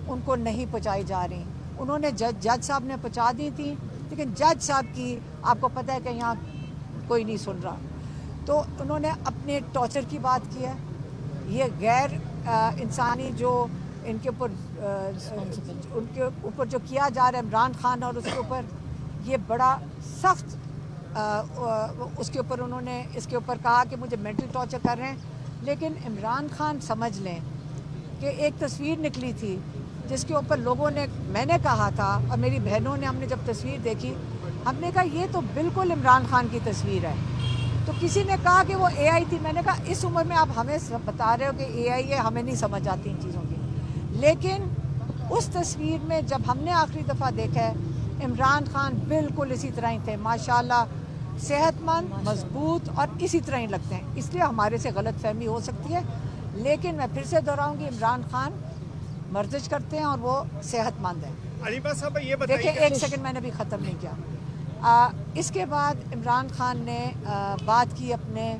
ان کو نہیں پہنچائی جا رہی. انہوں نے جج صاحب نے پہنچا دی تھی, لیکن جج صاحب کی آپ کو پتہ ہے کہ یہاں کوئی نہیں سن رہا. تو انہوں نے اپنے ٹارچر کی بات کی ہے. یہ غیر انسانی جو ان کے اوپر جو کیا جا رہا ہے عمران خان اور اس کے اوپر, یہ بڑا سخت اس کے اوپر انہوں نے اس کے اوپر کہا کہ مجھے مینٹل ٹارچر کر رہے ہیں. لیکن عمران خان سمجھ لیں کہ ایک تصویر نکلی تھی جس کے اوپر لوگوں نے, میں نے کہا تھا اور میری بہنوں نے, ہم نے جب تصویر دیکھی ہم نے کہا یہ تو بالکل عمران خان کی تصویر ہے. تو کسی نے کہا کہ وہ اے آئی تھی. میں نے کہا اس عمر میں آپ ہمیں بتا رہے ہو کہ اے آئی ہے, ہمیں نہیں سمجھ آتی ان چیزوں کی. لیکن اس تصویر میں جب ہم نے آخری دفعہ دیکھا ہے عمران خان بالکل اسی طرح ہی تھے, ماشاءاللہ صحت مند, مضبوط اور اسی طرح ہی لگتے ہیں. اس لیے ہمارے سے غلط فہمی ہو سکتی ہے, لیکن میں پھر سے دہراؤں گی عمران خان ورزش کرتے ہیں اور وہ صحت مند ہیں. علیمہ صاحب یہ بتائیے, دیکھیں ایک سیکنڈ میں نے بھی ختم نہیں کیا. اس کے بعد عمران خان نے بات کی اپنے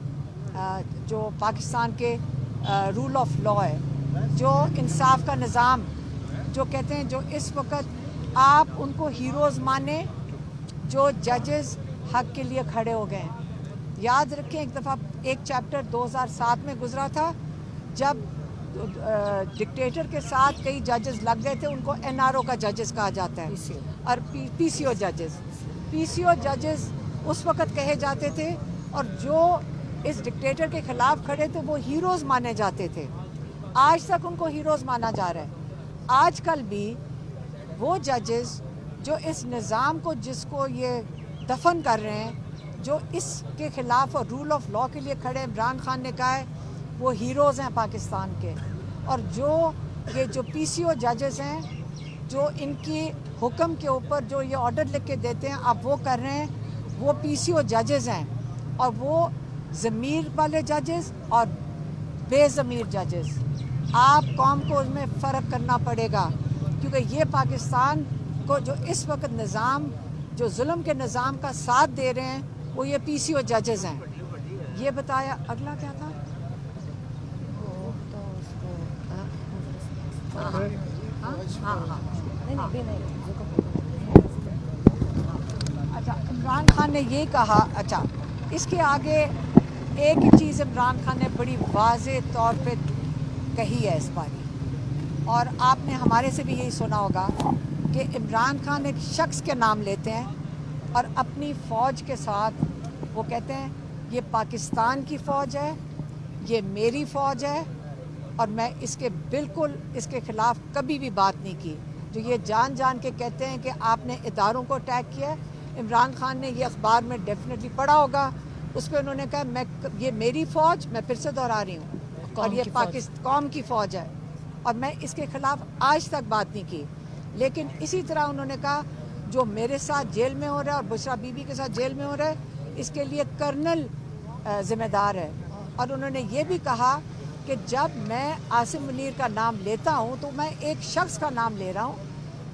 جو پاکستان کے رول آف لا ہے, جو انصاف کا نظام, جو کہتے ہیں جو اس وقت آپ ان کو ہیروز مانیں جو ججز حق کے لیے کھڑے ہو گئے ہیں. یاد رکھیں ایک دفعہ ایک چیپٹر 2007 میں گزرا تھا جب ڈکٹیٹر کے ساتھ کئی ججز لگ گئے تھے, ان کو این آر او کا ججز کہا جاتا ہے, اور پی سی او ججز. پی سی او ججز اس وقت کہے جاتے تھے, اور جو اس ڈکٹیٹر کے خلاف کھڑے تھے وہ ہیروز مانے جاتے تھے. آج تک ان کو ہیروز مانا جا رہا ہے. آج کل بھی وہ ججز جو اس نظام کو, جس کو یہ دفن کر رہے ہیں, جو اس کے خلاف اور رول آف لا کے لیے کھڑے, عمران خان نے کہا ہے وہ ہیروز ہیں پاکستان کے. اور جو پی سی او ججز ہیں, جو ان کی حکم کے اوپر جو یہ آرڈر لکھ کے دیتے ہیں آپ وہ کر رہے ہیں, وہ پی سی او ججز ہیں, اور وہ ضمیر والے ججز اور بے ضمیر ججز. آپ قوم کو اس میں فرق کرنا پڑے گا, کیونکہ یہ پاکستان کو جو اس وقت نظام, جو ظلم کے نظام کا ساتھ دے رہے ہیں, وہ یہ پی سی او ججز ہیں. یہ بتایا اگلا کیا تھا؟ اچھا, عمران خان نے یہ کہا. اچھا, اس کے آگے ایک ہی چیز عمران خان نے بڑی واضح طور پہ کہی ہے اس باری, اور آپ نے ہمارے سے بھی یہی سنا ہوگا کہ عمران خان ایک شخص کے نام لیتے ہیں اور اپنی فوج کے ساتھ وہ کہتے ہیں یہ پاکستان کی فوج ہے, یہ میری فوج ہے, اور میں اس کے بالکل اس کے خلاف کبھی بھی بات نہیں کی. جو یہ جان جان کے کہتے ہیں کہ آپ نے اداروں کو اٹیک کیا ہے, عمران خان نے یہ اخبار میں ڈیفینیٹلی پڑھا ہوگا, اس پہ انہوں نے کہا یہ میری فوج, میں پھر سے دہرا رہی ہوں, اور یہ پاکستان قوم کی فوج ہے, اور میں اس کے خلاف آج تک بات نہیں کی. لیکن اسی طرح انہوں نے کہا جو میرے ساتھ جیل میں ہو رہا ہے اور بشرا بی بی کے ساتھ جیل میں ہو رہا ہے, اس کے لیے کرنل ذمہ دار ہے. اور انہوں نے یہ بھی کہا کہ جب میں عاصم منیر کا نام لیتا ہوں تو میں ایک شخص کا نام لے رہا ہوں,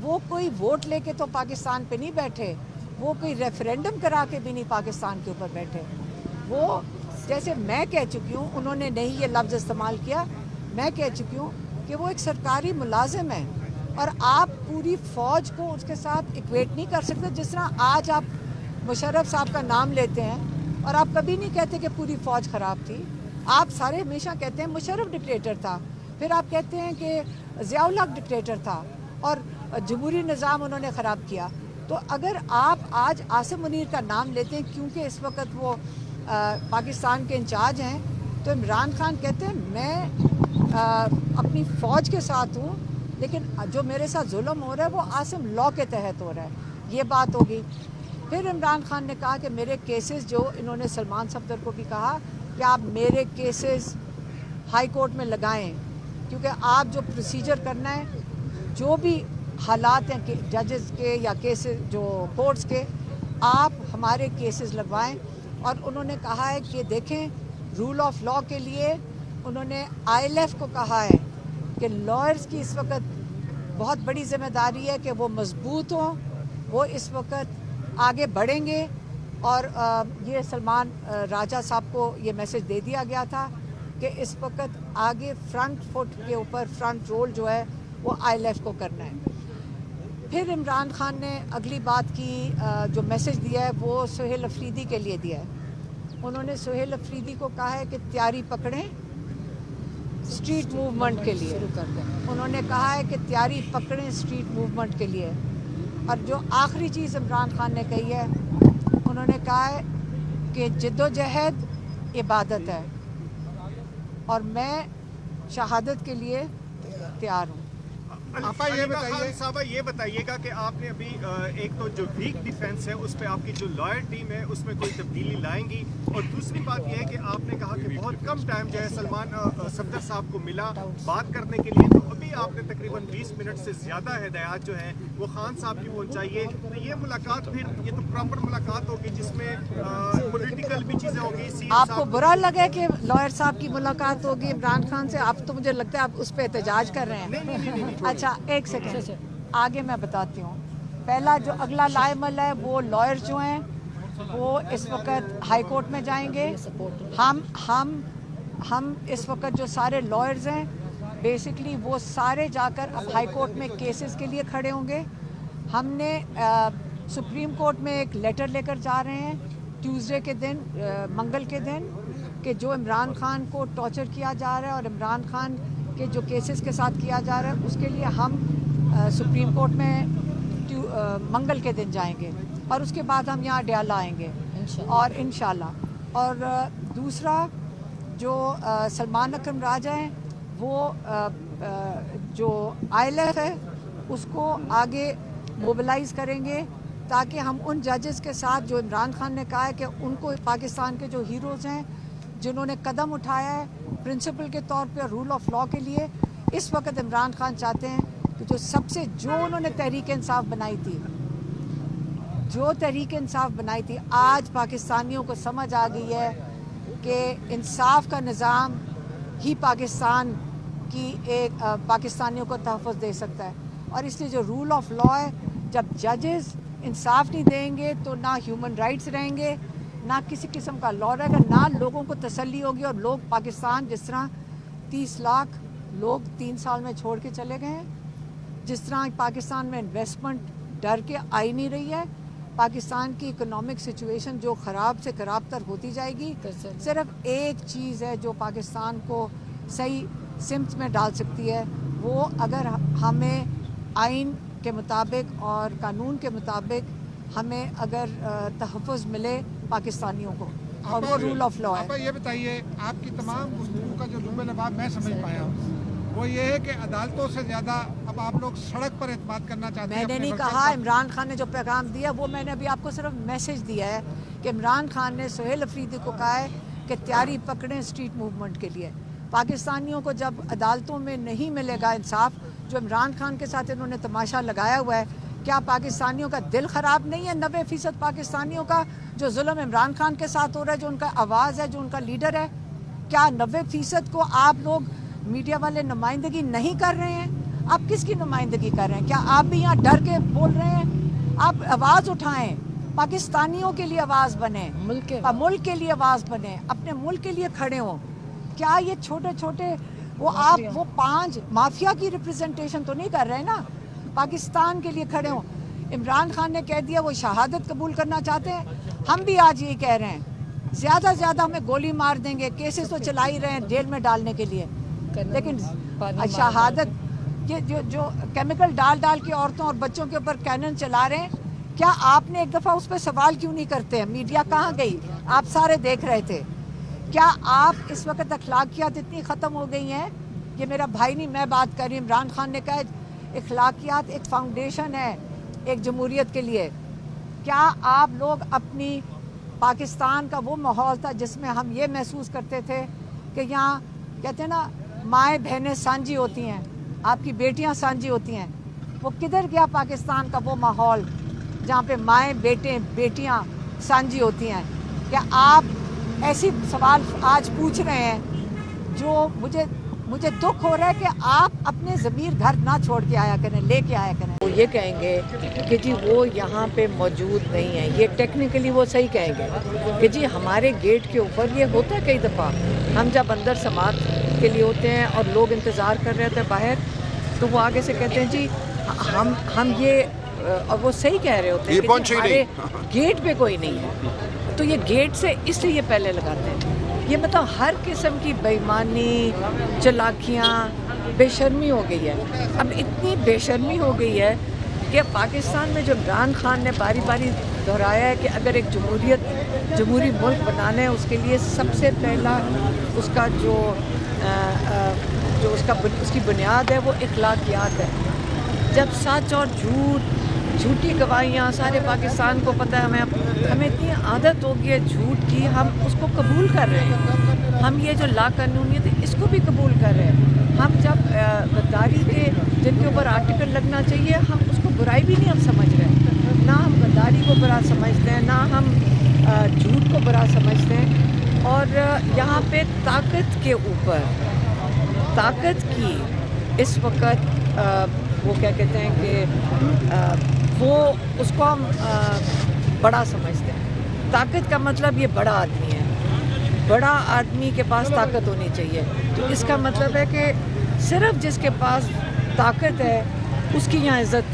وہ کوئی ووٹ لے کے تو پاکستان پہ نہیں بیٹھے, وہ کوئی ریفرینڈم کرا کے بھی نہیں پاکستان کے اوپر بیٹھے. وہ جیسے میں کہہ چکی ہوں, انہوں نے نہیں یہ لفظ استعمال کیا, میں کہہ چکی ہوں کہ وہ ایک سرکاری ملازم ہے, اور آپ پوری فوج کو اس کے ساتھ ایکویٹ نہیں کر سکتے. جس طرح آج آپ مشرف صاحب کا نام لیتے ہیں اور آپ کبھی نہیں کہتے کہ پوری فوج خراب تھی, آپ سارے ہمیشہ کہتے ہیں مشرف ڈکٹیٹر تھا, پھر آپ کہتے ہیں کہ ضیاء الحق ڈکٹیٹر تھا اور جمہوری نظام انہوں نے خراب کیا. تو اگر آپ آج عاصم منیر کا نام لیتے ہیں کیونکہ اس وقت وہ پاکستان کے انچارج ہیں, تو عمران خان کہتے ہیں میں اپنی فوج کے ساتھ ہوں, لیکن جو میرے ساتھ ظلم ہو رہا ہے وہ عاصم لا کے تحت ہو رہا ہے. یہ بات ہوگی. پھر عمران خان نے کہا کہ میرے کیسز, جو انہوں نے سلمان صفدر کو بھی کہا کہ آپ میرے کیسز ہائی کورٹ میں لگائیں, کیونکہ آپ جو پروسیجر کرنا ہے, جو بھی حالات ہیں ججز کے یا کیسز جو کورٹس کے, آپ ہمارے کیسز لگوائیں. اور انہوں نے کہا ہے کہ دیکھیں رول آف لا کے لیے انہوں نے آئی ایل ایف کو کہا ہے کہ لائرز کی اس وقت بہت بڑی ذمہ داری ہے کہ وہ مضبوط ہوں, وہ اس وقت آگے بڑھیں گے. اور یہ سلمان راجہ صاحب کو یہ میسج دے دیا گیا تھا کہ اس وقت آگے فرنٹ فٹ کے اوپر فرنٹ رول جو ہے वो ILF को करना है। फिर इमरान खान ने अगली बात की, जो मैसेज दिया है वो सुहेल अफरीदी के लिए दिया है। उन्होंने सुहेल अफरीदी को कहा है कि तैयारी पकड़ें स्ट्रीट मूवमेंट के लिए। उन्होंने कहा है कि तैयारी पकड़ें स्ट्रीट मूवमेंट के लिए। और जो आखिरी चीज़ इमरान खान ने कही है, उन्होंने कहा है कि जिद्दोजहद इबादत है और मैं शहादत के लिए तैयार हूँ। आपा ये बताइएगा कि आपने अभी एक तो जो वीक डिफेंस है उस पे आपकी जो लॉयर टीम है उसमें कोई तब्दीली लाएंगी, और दूसरी बात ये है कि आपने कहा कि बहुत कम टाइम जो है सलमान सफदर साहब को मिला बात करने के लिए, तो अभी आपने तकरीबन 20 मिनट से ज़्यादा हिदायत जो है वो खान साहब की पहुँचाइए। तो ये मुलाकात फिर ये तो प्रॉपर मुलाकात होगी जिसमें पॉलिटिकल भी चीज़ें होगी। आपको बुरा लगा कि लॉयर साहब की मुलाकात होगी इमरान खान से? आप तो मुझे लगता है आप उस पर एहतजाज कर रहे हैं। नहीं। अच्छा एक सेकेंड, आगे मैं बताती हूँ। पहला जो अगला लाएमल है वो लॉयर जो हैं वो इस वक्त हाई कोर्ट में जाएंगे। हम इस वक्त जो सारे लॉयर्स हैं बेसिकली वो सारे जाकर अब हाई कोर्ट में केसेस के लिए खड़े होंगे। हमने सुप्रीम कोर्ट में एक लेटर लेकर जा रहे हैं ट्यूसडे के दिन, मंगल के दिन, कि जो इमरान खान को टॉर्चर किया जा रहा है और इमरान खान के जो केसेस के साथ किया जा रहा है उसके लिए हम सुप्रीम कोर्ट में मंगल के दिन जाएंगे और उसके बाद हम यहाँ डयाला आएंगे और इंशाल्लाह। और दूसरा जो सलमान अकरम राजा हैं वो जो ILF है उसको आगे मोबिलाइज़ करेंगे ताकि हम उन जजेस के साथ जो इमरान खान ने कहा है कि उनको पाकिस्तान के जो हीरोज़ हैं जिन्होंने कदम उठाया है प्रिंसिपल के तौर पे रूल ऑफ लॉ के लिए, इस वक्त इमरान खान चाहते हैं कि जो उन्होंने तहरीक इंसाफ बनाई थी, आज पाकिस्तानियों को समझ आ गई है कि इंसाफ का निज़ाम ही पाकिस्तान की पाकिस्तानियों को तहफ़्फ़ुज़ दे सकता है। और इसलिए जो रूल ऑफ लॉ है, जब जजेस इंसाफ नहीं देंगे तो ना ह्यूमन राइट्स रहेंगे, ना किसी किस्म का लॉ रहेगा, ना लोगों को तसल्ली होगी। और लोग पाकिस्तान जिस तरह 30 लाख लोग 3 साल में छोड़ के चले गए हैं, जिस तरह पाकिस्तान में इन्वेस्टमेंट डर के आ ही नहीं रही है, पाकिस्तान की इकोनॉमिक सिचुएशन जो ख़राब से ख़राब तर होती जाएगी। सिर्फ एक चीज़ है जो पाकिस्तान को सही सिमत में डाल सकती है, वो अगर हमें आइन के मुताबिक और कानून के मुताबिक हमें अगर तहफ़्फ़ुज़ मिले पाकिस्तानियों को, और वो रूल ऑफ लॉ है। आप ये बताइए, आपकी तमाम गुफ्तगू का जो लुब लबाब मैं समझ पाया हूँ वो ये है कि अदालतों से ज़्यादा अब आप लोग सड़क पर एतमाद करना चाहते हैं। मैंने नहीं कहा, इमरान खान ने जो पैगाम दिया वो मैंने अभी आपको सिर्फ मैसेज दिया है कि इमरान खान ने सुहेल अफरीदी को कहा है कि तैयारी पकड़ें स्ट्रीट मूवमेंट के लिए। पाकिस्तानियों को जब अदालतों में नहीं मिलेगा इंसाफ, जो इमरान खान के साथ इन्होंने तमाशा लगाया हुआ है, क्या पाकिस्तानियों का दिल ख़राब नहीं है? 90% पाकिस्तानियों का जो जुल्म इमरान खान के साथ हो रहा है, जो उनका आवाज़ है, जो उनका लीडर है, क्या 90% को आप लोग मीडिया वाले नुमाइंदगी नहीं कर रहे हैं? आप किसकी नुमाइंदगी कर रहे हैं? क्या आप भी यहाँ डर के बोल रहे हैं? आप आवाज़ उठाएं, पाकिस्तानियों के लिए आवाज़ बने, मुल्क के लिए आवाज़ बने, अपने मुल्क के लिए खड़े हों। क्या ये छोटे छोटे वो 5 माफिया की रिप्रेजेंटेशन तो नहीं कर रहे हैं ना? पाकिस्तान के लिए खड़े हों। इमरान खान ने कह दिया वो शहादत कबूल करना चाहते हैं, हम भी आज यही कह रहे हैं, ज़्यादा से ज़्यादा हमें गोली मार देंगे, केसेस तो चला ही रहे हैं जेल में डालने के लिए, लेकिन शहादत जो केमिकल डाल के औरतों और बच्चों के ऊपर कैनन चला रहे हैं, क्या आपने एक दफ़ा उस पर सवाल क्यों नहीं करते हैं? मीडिया कहाँ गई? आप सारे देख रहे थे। क्या आप इस वक्त अखलाकियात इतनी ख़त्म हो गई हैं? ये मेरा भाई नहीं, मैं बात कर रही हूँ। इमरान खान ने कहा अखलाकियात एक फाउंडेशन है एक जमहूरियत के लिए। क्या आप लोग अपनी पाकिस्तान का वो माहौल था जिसमें हम ये महसूस करते थे कि यहाँ कहते हैं ना माएँ बहनें सांझी होती हैं, आपकी बेटियाँ सांझी होती हैं, वो किधर गया पाकिस्तान का वो माहौल जहाँ पे माएँ बेटियाँ सांझी होती हैं? क्या आप ऐसी सवाल आज पूछ रहे हैं जो मुझे दुख हो रहा है कि आप अपने ज़मीर घर ना छोड़ के आया करें, लेके आया करें। वो ये कहेंगे कि जी वो यहाँ पे मौजूद नहीं है, ये टेक्निकली वो सही कहेंगे कि जी हमारे गेट के ऊपर ये होता है। कई दफ़ा हम जब अंदर समात के लिए होते हैं और लोग इंतज़ार कर रहे होते हैं बाहर, तो वो आगे से कहते हैं जी हम ये, और वो सही कह रहे होते हैं कि हमारे गेट पे कोई नहीं है, तो ये गेट से इसलिए ये पहले लगाते हैं। ये मतलब हर किस्म की बेईमानी, चालाकियाँ, बेशर्मी हो गई है। अब इतनी बेशर्मी हो गई है कि पाकिस्तान में जो इमरान खान ने बारी बारी दोहराया है कि अगर एक जमहूरी मुल्क बनाना है, उसके लिए सबसे पहला उसका उसकी बुनियाद है वो इखलाकियात है। जब सच और झूठी गवाहियाँ सारे पाकिस्तान को पता है, हमें इतनी आदत हो गई है झूठ की, हम उसको कबूल कर रहे हैं। हम ये जो लाकानूनियत है इसको भी कबूल कर रहे हैं। हम जब गद्दारी के जिनके ऊपर आर्टिकल लगना चाहिए, हम उसको बुराई भी नहीं हम समझ रहे। ना हम गद्दारी को बुरा समझते हैं, ना हम झूठ को बुरा समझते हैं। और यहाँ पे ताकत के ऊपर, ताकत की इस वक्त वो क्या कहते हैं कि वो उसको हम बड़ा समझते हैं। ताकत का मतलब ये बड़ा आदमी है, बड़ा आदमी के पास ताकत होनी चाहिए। तो इसका मतलब है कि सिर्फ जिसके पास ताकत है उसकी यहाँ इज़्ज़त,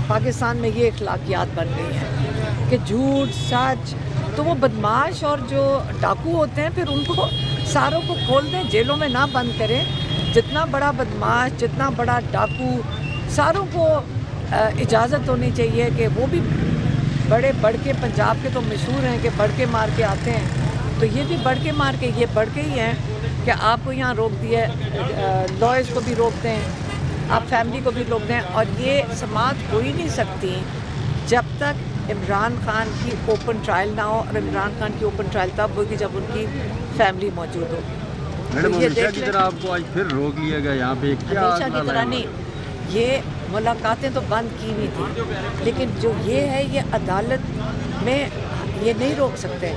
पाकिस्तान में ये इखलाकियात बन गई हैं कि झूठ सच। तो वो बदमाश और जो डाकू होते हैं फिर उनको सारों को खोल दें, जेलों में ना बंद करें। जितना बड़ा बदमाश, जितना बड़ा डाकू, सारों को इजाज़त होनी चाहिए कि वो भी बड़े बढ़ के, पंजाब के तो मशहूर हैं कि बढ़ के मार के आते हैं, तो ये भी बढ़ के मार के, ये बढ़ के ही हैं कि आपको यहाँ रोक दिया, लॉयर्स को भी रोकते हैं, आप फैमिली को भी रोकते हैं। और ये समाअत हो ही नहीं सकती जब तक इमरान खान की ओपन ट्रायल ना हो। और इमरान खान की ओपन ट्रायल तब होगी जब उनकी फैमिली मौजूद हो। मैडम हमेशा की तरह आपको आज फिर रोक लिया गया यहाँ पे, क्या हमेशा की तरह नहीं, ये मुलाकातें तो बंद की हुई थी, लेकिन जो ये है ये अदालत में ये नहीं रोक सकते,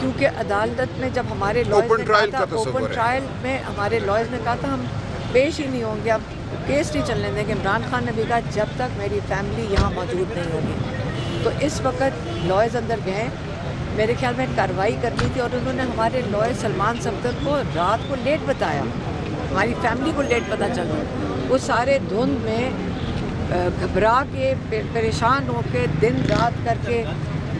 क्योंकि अदालत में जब हमारे लॉयर्स ने कहा था, ओपन ट्रायल में हमारे लॉयर्स ने कहा था हम पेश ही नहीं होंगे, अब केस नहीं चलने देंगे। इमरान खान ने भी कहा जब तक मेरी फैमिली यहाँ मौजूद नहीं होगी। तो इस वक्त लॉयर्स अंदर गए, मेरे ख्याल में कार्रवाई करनी थी, और उन्होंने हमारे लॉयर सलमान सफदर को रात को लेट बताया, हमारी फैमिली को लेट पता चला। वो सारे धुंध में घबरा के, परेशान होकर, दिन रात करके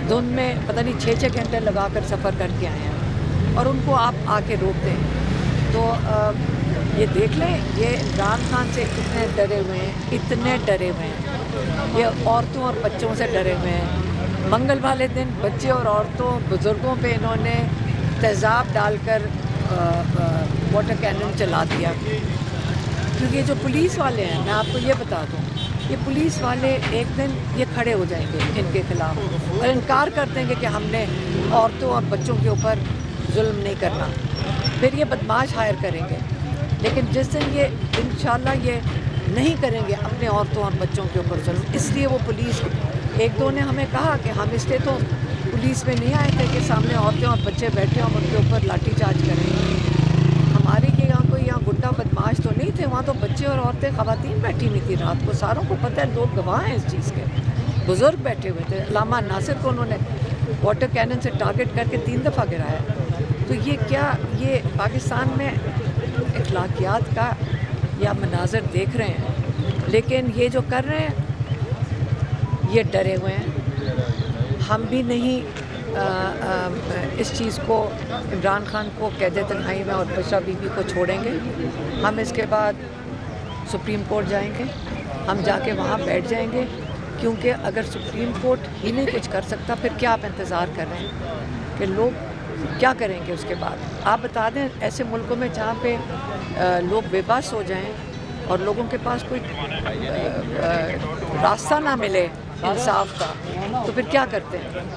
धुंध में पता नहीं 6-6 घंटे लगा कर सफ़र करके आए हैं, और उनको आप आके रोकते हैं। तो ये देख लें, ये इमरान खान से कितने डरे हुए हैं, इतने डरे हुए हैं। ये औरतों और बच्चों से डरे हुए हैं। मंगल वाले दिन बच्चे और औरतों, बुज़ुर्गों पे इन्होंने तेज़ाब डालकर वाटर कैनन चला दिया। क्योंकि जो पुलिस वाले हैं, मैं आपको ये बता दूँ, ये पुलिस वाले एक दिन ये खड़े हो जाएंगे इनके ख़िलाफ़ और इनकार कर देंगे कि हमने औरतों और बच्चों के ऊपर जुल्म नहीं करना। फिर ये बदमाश हायर करेंगे, लेकिन जिस दिन ये इंशाल्लाह ये नहीं करेंगे अपने औरतों और बच्चों के ऊपर जुल्म, इसलिए वो पुलिस, एक दो ने हमें कहा कि हम इसलिए तो पुलिस में नहीं आए थे कि सामने औरतें और बच्चे बैठे हम उनके ऊपर लाठीचार्ज करें। हमारे के यहाँ कोई यहाँ गुंडा बदमाश तो नहीं थे, वहाँ तो बच्चे और औरतें, ख़वातीन बैठी हुई थी रात को, सारों को पता है, लोग गवाह हैं इस चीज़ के, बुज़ुर्ग बैठे हुए थे। अल्लामा नासिर को उन्होंने वाटर कैनन से टारगेट करके 3 दफ़ा गिराया। तो ये क्या, ये पाकिस्तान में इखलाकियात का या मनाज़र देख रहे हैं, लेकिन ये जो कर रहे हैं ये डरे हुए हैं। हम भी नहीं इस चीज़ को, इमरान खान को कैद तन्हाई में और बशरा बीबी को छोड़ेंगे। हम इसके बाद सुप्रीम कोर्ट जाएंगे, हम जाके वहाँ बैठ जाएंगे, क्योंकि अगर सुप्रीम कोर्ट ही नहीं कुछ कर सकता फिर क्या आप इंतज़ार कर रहे हैं कि लोग क्या करेंगे उसके बाद? आप बता दें, ऐसे मुल्कों में जहाँ पे लोग बेबस हो जाएं और लोगों के पास कोई रास्ता ना मिले इंसाफ का, तो फिर क्या करते हैं?